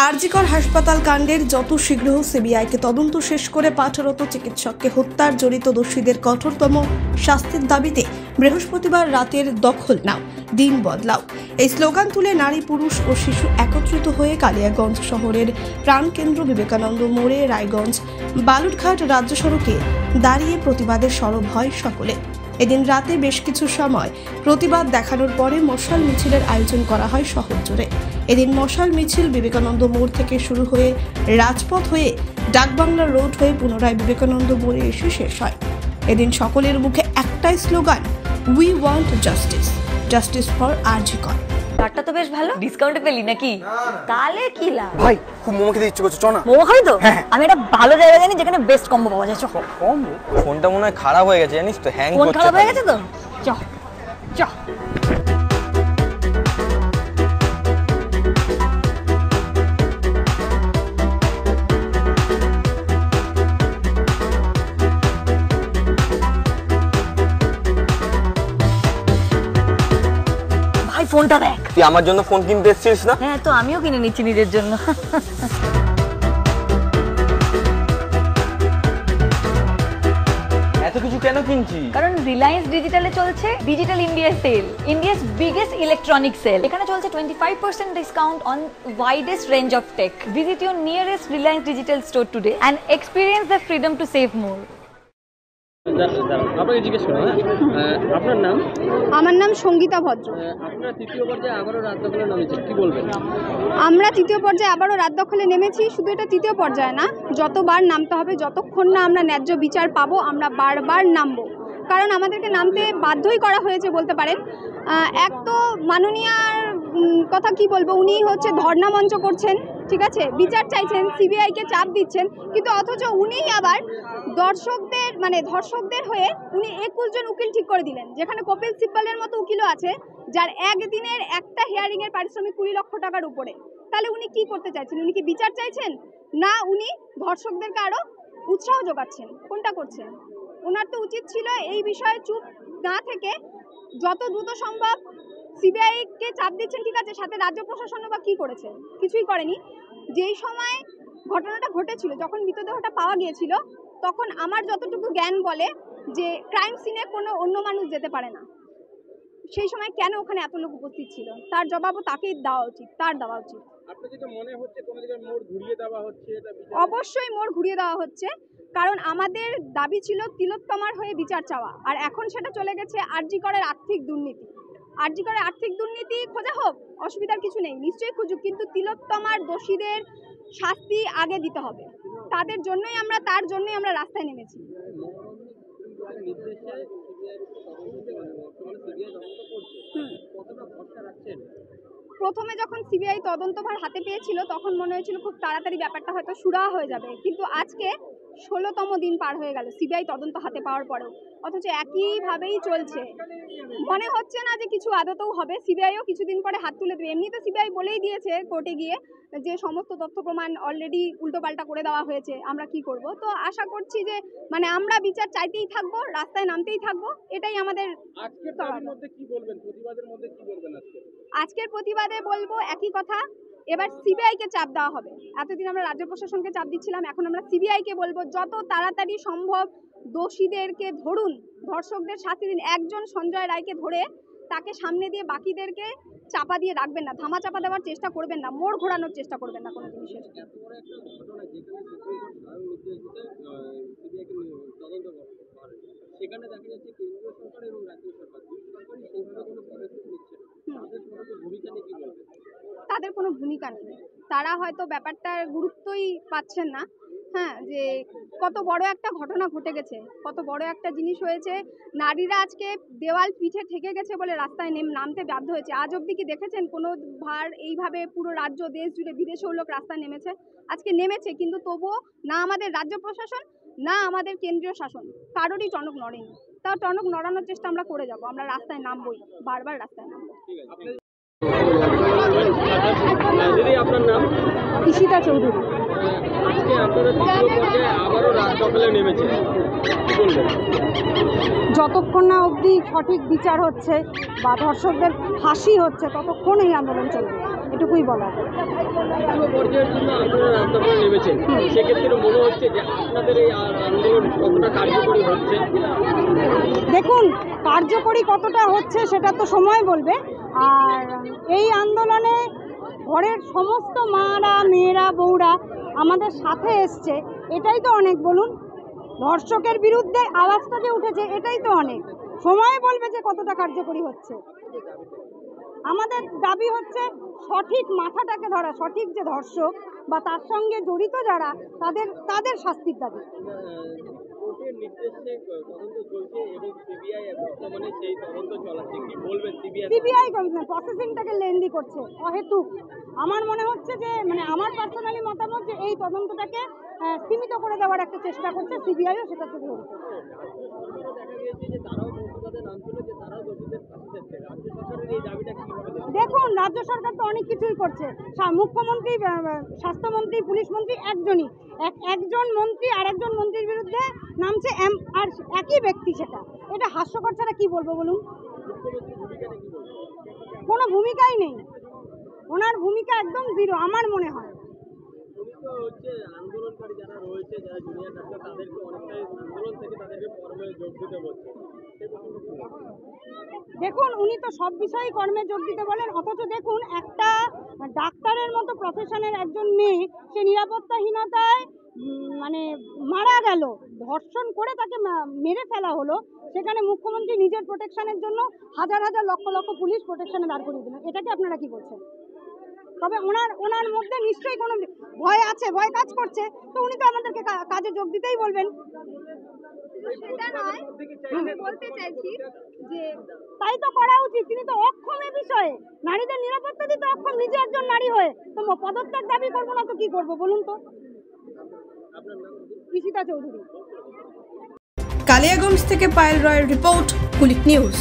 আরজিকর হাসপাতাল কাণ্ডের যত শীঘ্র সিবিআইকে তদন্ত শেষ করে পাঠারত চিকিৎসককে হত্যার জড়িত দোষীদের কঠোরতম শাস্তির দাবিতে বৃহস্পতিবার রাতের দখল নাও, দিন বদলাও এই স্লোগান তুলে নারী, পুরুষ ও শিশু একত্রিত হয়ে কালিয়াগঞ্জ শহরের প্রাণকেন্দ্র বিবেকানন্দ মোড়ে রায়গঞ্জ বালুরঘাট রাজ্য সড়কে দাঁড়িয়ে প্রতিবাদে সরব হয় সকলে। এদিন রাতে বেশ কিছু সময় প্রতিবাদ দেখানোর পরে মশাল মিছিলের আয়োজন করা হয় শহর জুড়ে। এদিন মশাল মিছিল বিবেকানন্দ মোড় থেকে শুরু হয়ে রাজপথ হয়ে ডাকবাংলা রোড হয়ে পুনরায় বিবেকানন্দ মোড়ে এসে শেষ হয়। এদিন সকলের মুখে একটাই slogan, we want justice, justice for RG Kar. কার্ডটা তো বেশ ভালো, ডিসকাউন্টে পেলি নাকি? তাহলে কি লাভ ভাই, খুব মোমো খেতে ইচ্ছে করছে, চ না। মোমো খাবি তো? আমি একটা ভালো জায়গা জানি যেখানে বেস্ট কম্বো পাওয়া যায়। চ। কম্বো? ফোনটা মনে হয় খারাপ হয়ে গেছে, জানিস তো, হ্যাং করছে। ফোন খারাপ হয়ে গেছে তো? চ চ। ফোনটা দেখ। তুই আমার জন্য ফোন কিনতে এসেছিস না? হ্যাঁ, তো আমিও কিনে নিচ্ছি নিজের জন্য। এত কিছু কেন কিনছিস? কারণ রিলায়েন্স ডিজিটালে চলছে digital India sale, India's biggest electronic sale. এখানে চলছে 25% discount on widest range of tech. Visit your nearest Reliance Digital store today and experience the freedom to save more. আপনাকে জিজ্ঞেস করুন, আপনার নাম? আমার নাম সঙ্গীতা ভদ্র। আপনারা তৃতীয় পর্যায়ে আবারও রাত দখলে নেমেছেন, কি বলবেন? আমরা তৃতীয় পর্যায়ে আবারও রাত দখলে নেমেছি। শুধু এটা তৃতীয় পর্যায়ে না, যতবার নামতে হবে, যতক্ষণ না আমরা ন্যায্য বিচার পাবো আমরা বারবার নামবো। কারণ আমাদেরকে নামতে বাধ্যই করা হয়েছে বলতে পারেন। এক তো মাননীয়ার কথা কি বলবো, উনি হচ্ছে ধর্ণা মঞ্চ করছেন, ঠিক আছে, বিচার চাইছেন, সিবিআইকে চাপ দিচ্ছেন, কিন্তু অথচ উনিই আবার ধর্ষকদের হয়ে উনি 21 জন উকিল ঠিক করে দিলেন, যেখানে কপিল সিব্বলের মতো উকিলও আছে, যার একদিনের একটা হিয়ারিংয়ের পারিশ্রমিক 20 লক্ষ টাকার উপরে। তাহলে উনি কি করতে চাইছেন? উনি কি বিচার চাইছেন, না উনি ধর্ষকদেরকে আরও উৎসাহ যোগাচ্ছেন? কোনটা করছেন? ওনার তো উচিত ছিল এই বিষয়ে চুপ না থেকে যত দ্রুত সম্ভব সিবিআইকে চাপ দিচ্ছেন, ঠিক আছে, সাথে রাজ্য প্রশাসনও বা কী করেছে? কিছুই করেনি। যেই সময় ঘটনাটা ঘটেছিল, যখন মৃতদেহটা পাওয়া গিয়েছিল, তখন আমার যতটুকু জ্ঞান বলে যে ক্রাইম সিনে কোনো অন্য মানুষ যেতে পারে না। সেই সময় কেন ওখানে এত লোক উপস্থিত ছিল? তার জবাবও তাকেই দেওয়া উচিত, তার দেওয়া উচিত। অবশ্যই মোড় ঘুরিয়ে দেওয়া হচ্ছে, কারণ আমাদের দাবি ছিল তিলোত্তমার হয়ে বিচার চাওয়া, আর এখন সেটা চলে গেছে আরজিকরের আর্থিক দুর্নীতি। আরজিকরের আর্থিক দুর্নীতি খোঁজা হোক, অসুবিধার কিছু নেই, নিশ্চয়ই খুঁজুক, কিন্তু তিলোত্তমার দোষীদের শাস্তি আগে দিতে হবে। তার জন্যই আমরা রাস্তায় নেমেছি। প্রথমে যখন সিবিআই তদন্তভার হাতে পেয়েছিল তখন মনে হয়েছিল খুব তাড়াতাড়ি ব্যাপারটা হয়তো সুরাহা হয়ে যাবে, কিন্তু আজকে 16তম দিন পার হয়ে গেল সিবিআই তদন্ত হাতে পাওয়ার পরেও, অথচ একইভাবেই চলছে। মনে হচ্ছে না যে কিছু আদতেও হবে। সিবিআইও কিছুদিন পরে হাত তুলে দেবে। এমনি তো সিবিআই বলেই দিয়েছে কোর্টে গিয়ে যে সমস্ত তথ্য প্রমাণ অলরেডি উল্টোপাল্টা করে দেওয়া হয়েছে, আমরা কি করব। তো আশা করছি যে আমরা বিচার চাইতেই থাকবো, রাস্তায় নামতেই থাকবো, এটাই আমাদের। আজকের প্রতিবাদে বলবো একই কথা, এবার সিবিআইকে চাপ দেওয়া হবে। এতদিন আমরা রাজ্য প্রশাসনকে চাপ দিচ্ছিলাম, এখন আমরা সিবিআইকে বলবো যত তাড়াতাড়ি সম্ভব দোষীদেরকে ধরুন, ধর্ষকদের শাস্তি দিন। একজন সঞ্জয় রায়কে ধরে তাকে সামনে দিয়ে বাকিদেরকে চাপা দিয়ে রাখবেন না, ধামা চাপা দেওয়ার চেষ্টা করবেন না, মোড় ঘোরানোর চেষ্টা করবেন না কোনো জিনিসের। তাদের কোনো ভূমিকা নেই, তারা হয়তো ব্যাপারটার গুরুত্বই পাচ্ছেন না। হ্যাঁ, যে কত বড় একটা ঘটনা ঘটে গেছে, কত বড় একটা জিনিস হয়েছে, নারীরা আজকে দেওয়াল পিঠে ঠেকে গেছে বলে রাস্তায় নামতে বাধ্য হয়েছে। আজ অবধি কি দেখেছেন কোনো ভার এইভাবে পুরো রাজ্য, দেশ জুড়ে বিদেশেও লোক রাস্তায় নেমেছে? আজকে নেমেছে, কিন্তু তবুও না আমাদের রাজ্য প্রশাসন না আমাদের কেন্দ্রীয় শাসন কারোরই টনক নড়েনি। তাও টনক নড়ানোর চেষ্টা আমরা করে যাব, আমরা রাস্তায় নামবই, বারবার রাস্তায় নামবো। দিদি, আপনার নাম? ঈশিতা চৌধুরী। আজকে আপনারা তৃতীয় পর্যায়ে আবারও রাত দখলে নেমেছে, কি বলবেন? যতক্ষণ না অবধি সঠিক বিচার হচ্ছে বা ধর্ষকদের ফাঁসি হচ্ছে ততক্ষণ এই আন্দোলন চলবে। এটুকুই বলা। জাতীয় পর্যায়ের জন্য আপনারা রাজপথে নেমেছেন, সেক্ষেত্রে মনে হচ্ছে যে আপনাদের এই আন্দোলন কতটা কার্যকরী হচ্ছে? দেখুন, কার্যকরী কতটা হচ্ছে সেটা তো সময় বলবে। আর এই আন্দোলনে ঘরের সমস্ত মারা, মেয়েরা, বউরা আমাদের সাথে এসছে, এটাই তো অনেক। বলুন, ধর্ষকের বিরুদ্ধে আওয়াজটা যে উঠেছে, এটাই তো অনেক। সময় বলবে যে কতটা কার্যকরী হচ্ছে। আমাদের দাবি হচ্ছে সঠিক মাথাটাকে ধরা, সঠিক যে ধর্ষক বা তার সঙ্গে জড়িত যারা, তাদের শাস্তির দাবি। কোর্টের নির্দেশে তদন্ত চলছে এবং সিবিআই বর্তমানে সেই তদন্ত চালাচ্ছে, কি বলবেন? সিবিআই প্রসেসিংটাকে লেন্দি করছে অহেতুক। আমার মনে হচ্ছে যে আমার পার্সোনালি মতামত যে এই তদন্তটাকে সীমিত করে দেওয়ার একটা চেষ্টা করছে সিবিআইও, সেটাতে ধরছে। দেখুন, রাজ্য সরকার তো অনেক কিছুই করছে। মুখ্যমন্ত্রী, স্বাস্থ্যমন্ত্রী, পুলিশ মন্ত্রী একজন মন্ত্রী আর একজন মন্ত্রীর বিরুদ্ধে নামছে, আর একই ব্যক্তি। এটা হাস্যকর ছাড়া কি বলবো বলুন? কোনো ভূমিকাই নেই, ওনার ভূমিকা একদম জিরো আমার মনে হয়। আন্দোলনকারী যারা রয়েছে, যারা জুনিয়র ডাক্তার, তাদেরকে অনেকটাই আন্দোলন থেকে তাদেরকে কর্মে যোগ দিতে বলছে। দেখুন, উনি তো সব বিষয়েই কর্মে যোগ দিতে বলেন, অথচ দেখুন একটা ডাক্তারের মতো প্রফেশনের একজন মেয়ে, সে নিরাপত্তাহীনতায় মারা গেল, ধর্ষণ করে তাকে মেরে ফেলা হলো, সেখানে মুখ্যমন্ত্রী নিজের প্রোটেকশনের জন্য হাজার হাজার লক্ষ লক্ষ পুলিশ প্রোটেকশনে দাঁড় করিয়ে দিলেন। এটাকে আপনারা কি বলছেন? তবে ওনার মধ্যে নিশ্চয়ই কোনো ভয় আছে, ভয় কাজ করছে, তো উনি তো আমাদেরকে কাজে যোগ দিতেই বলবেন। সেটা নয়, আমি বলতে চাইছি যে তাই তো করা উচিত। তিনি তো অক্ষম এ বিষয়ে, নারীদের নিরাপত্তা দিতে অক্ষম, নিজে একজন নারী হয়ে। তো পদত্যাগ দাবি করবো না তো কি করবো বলুন তো? ঈশিতা চৌধুরী, কালিয়াগঞ্জ থেকে পায়েল রয়ের রিপোর্ট, কুলিক নিউজ।